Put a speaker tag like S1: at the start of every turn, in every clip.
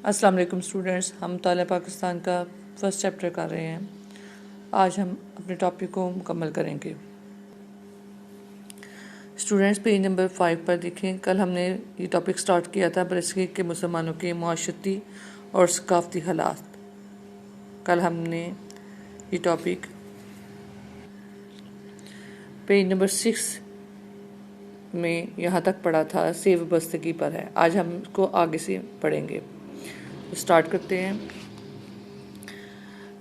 S1: السلام علیکم اسٹوڈنٹس، ہم مطالعہ پاکستان کا فرسٹ چیپٹر کر رہے ہیں۔ آج ہم اپنے ٹاپک کو مکمل کریں گے۔ اسٹوڈنٹس پیج نمبر 5 پر دیکھیں، کل ہم نے یہ ٹاپک سٹارٹ کیا تھا برصغیر کے مسلمانوں کے معاشرتی اور ثقافتی حالات۔ کل ہم نے یہ ٹاپک پیج نمبر 6 میں یہاں تک پڑھا تھا، سے وابستگی پر ہے۔ آج ہم اس کو آگے سے پڑھیں گے۔ سٹارٹ کرتے ہیں۔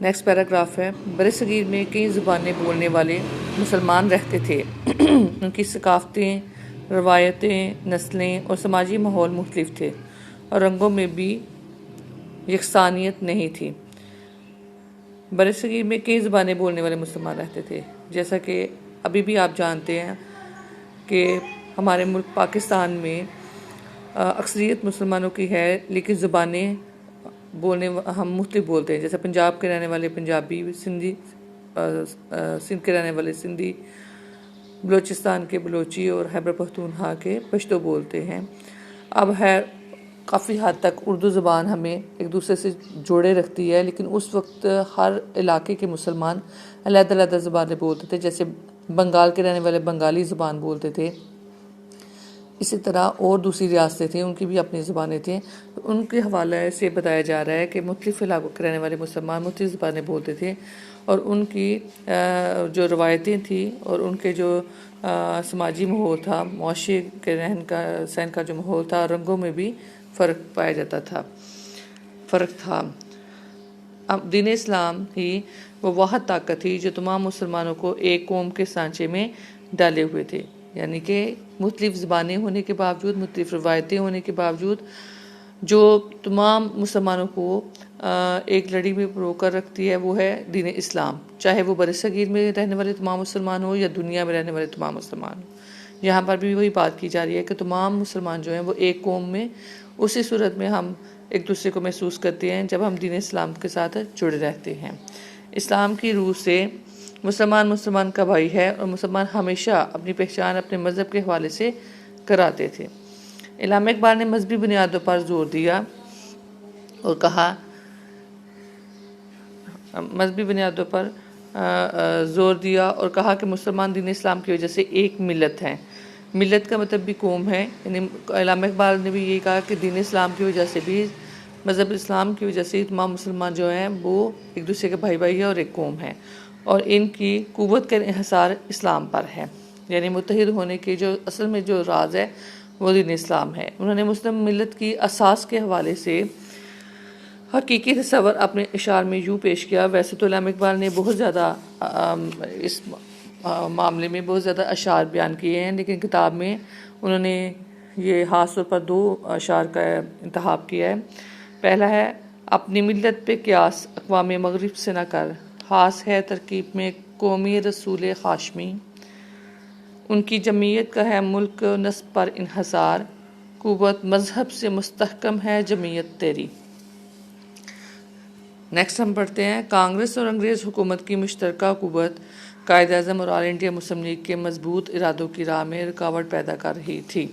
S1: نیکسٹ پیراگراف ہے، برصغیر میں کئی زبانیں بولنے والے مسلمان رہتے تھے۔ ان کی ثقافتیں، روایتیں، نسلیں اور سماجی ماحول مختلف تھے، اور رنگوں میں بھی یکسانیت نہیں تھی۔ برصغیر میں کئی زبانیں بولنے والے مسلمان رہتے تھے، جیسا کہ ابھی بھی آپ جانتے ہیں کہ ہمارے ملک پاکستان میں اکثریت مسلمانوں کی ہے، لیکن زبانیں بولنے ہم مختلف بولتے ہیں۔ جیسے پنجاب کے رہنے والے پنجابی، سندھی سندھ کے رہنے والے سندھی، بلوچستان کے بلوچی اور خیبر پختونخوا کے پشتو بولتے ہیں۔ اب ہے کافی حد تک اردو زبان ہمیں ایک دوسرے سے جوڑے رکھتی ہے، لیکن اس وقت ہر علاقے کے مسلمان علیحدہ علیحدہ زبانیں بولتے تھے۔ جیسے بنگال کے رہنے والے بنگالی زبان بولتے تھے، اسی طرح اور دوسری ریاستیں تھیں، ان کی بھی اپنی زبانیں تھیں۔ ان کے حوالے سے بتایا جا رہا ہے کہ مختلف علاقوں کے رہنے والے مسلمان مختلف زبانیں بولتے تھے، اور ان کی جو روایتیں تھیں اور ان کے جو سماجی ماحول تھا، معاشرے کے رہن کا سہن کا جو ماحول تھا، رنگوں میں بھی فرق پایا جاتا تھا، فرق تھا۔ اب دین اسلام ہی وہ واحد طاقت تھی جو تمام مسلمانوں کو ایک قوم کے سانچے میں ڈالے ہوئے تھے، یعنی کہ مختلف زبانیں ہونے کے باوجود، مختلف روایتیں ہونے کے باوجود، جو تمام مسلمانوں کو ایک لڑی میں پرو کر رکھتی ہے، وہ ہے دین اسلام، چاہے وہ برصغیر میں رہنے والے تمام مسلمان ہوں یا دنیا میں رہنے والے تمام مسلمان ہوں۔ یہاں پر بھی وہی بات کی جا رہی ہے کہ تمام مسلمان جو ہیں وہ ایک قوم میں، اسی صورت میں ہم ایک دوسرے کو محسوس کرتے ہیں جب ہم دین اسلام کے ساتھ جڑے رہتے ہیں۔ اسلام کی روح سے مسلمان کا بھائی ہے، اور مسلمان ہمیشہ اپنی پہچان اپنے مذہب کے حوالے سے کراتے تھے۔ علامہ اقبال نے مذہبی بنیادوں پر زور دیا اور کہا کہ مسلمان دین اسلام کی وجہ سے ایک ملت ہیں۔ ملت کا مطلب بھی قوم ہے، یعنی علامہ اقبال نے بھی یہ کہا کہ دین اسلام کی وجہ سے بھی، مذہب اسلام کی وجہ سے تمام مسلمان جو ہیں وہ ایک دوسرے کے بھائی بھائی ہیں اور ایک قوم ہے، اور ان کی قوت کا انحصار اسلام پر ہے، یعنی متحد ہونے کے جو اصل میں جو راز ہے وہ دین اسلام ہے۔ انہوں نے مسلم ملت کی اساس کے حوالے سے حقیقی تصور اپنے اشعار میں یوں پیش کیا۔ ویسے تو علامہ اقبال نے بہت زیادہ اس معاملے میں بہت زیادہ اشعار بیان کیے ہیں، لیکن کتاب میں انہوں نے یہ خاص طور پر 2 اشعار کا انتخاب کیا ہے۔ پہلا ہے، اپنی ملت پہ قیاس اقوام مغرب سے نہ کر، خاص ہے ترکیب میں قومی رسول ہاشمی، ان کی جمعیت کا ہے ملک نسب پر انحصار، قوت مذہب سے مستحکم ہے جمعیت تیری۔ نیکسٹ ہم پڑھتے ہیں، کانگریس اور انگریز حکومت کی مشترکہ قوت قائد اعظم اور آل انڈیا مسلم لیگ کے مضبوط ارادوں کی راہ میں رکاوٹ پیدا کر رہی تھی۔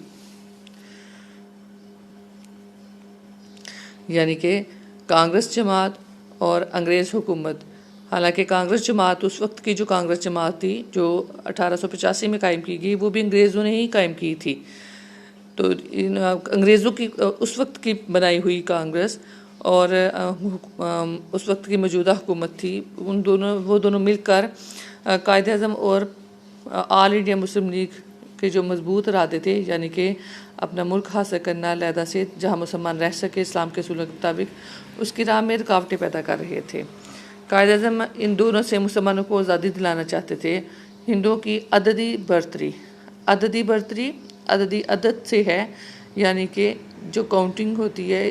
S1: یعنی کہ کانگریس جماعت اور انگریز حکومت، حالانکہ کانگریس جماعت اس وقت کی جو کانگریس جماعت تھی جو 1885 میں قائم کی گئی، وہ بھی انگریزوں نے ہی قائم کی تھی۔ تو انگریزوں کی اس وقت کی بنائی ہوئی کانگریس اور اس وقت کی موجودہ حکومت تھی، وہ دونوں مل کر قائد اعظم اور آل انڈیا مسلم لیگ کے جو مضبوط ارادے تھے، یعنی کہ اپنا ملک حاصل کرنا علیحدہ سے جہاں مسلمان رہ سکے اسلام کے اصولوں کے مطابق، اس کی راہ میں رکاوٹیں پیدا کر رہے تھے۔ قائد اعظم ان دونوں سے مسلمانوں کو آزادی دلانا چاہتے تھے۔ ہندوؤں کی عددی برتری عددی عدد سے ہے، یعنی کہ جو کاؤنٹنگ ہوتی ہے،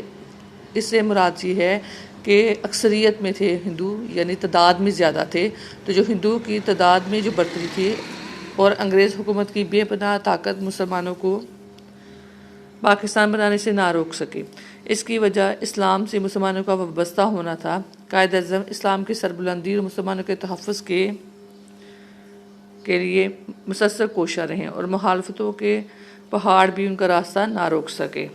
S1: اس سے مراد یہ ہے کہ اکثریت میں تھے ہندو، یعنی تعداد میں زیادہ تھے، تو جو ہندوؤں کی تعداد میں جو برتری تھی اور انگریز حکومت کی بے پناہ طاقت مسلمانوں کو پاکستان بنانے سے نہ روک سکے۔ اس کی وجہ اسلام سے مسلمانوں کا وابستہ ہونا تھا۔ قائد اعظم اسلام کی سربلندی اور مسلمانوں کے تحفظ کے لیے مسلسل کوشاں رہے، اور مخالفتوں کے پہاڑ بھی ان کا راستہ نہ روک سکے۔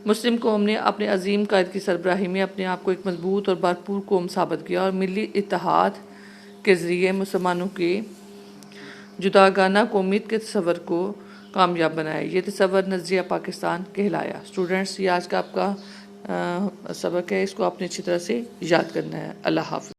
S1: مسلم قوم نے اپنے عظیم قائد کی سربراہی میں اپنے آپ کو ایک مضبوط اور بھرپور قوم ثابت کیا اور ملی اتحاد کے ذریعے مسلمانوں کے جداگانہ قومیت کے تصور کو کامیاب بنایا۔ یہ تصور نظریہ پاکستان کہلایا۔ اسٹوڈنٹس، یہ آج کا آپ کا سبق ہے، اس کو آپ نے اچھی طرح سے یاد کرنا ہے۔ اللہ حافظ۔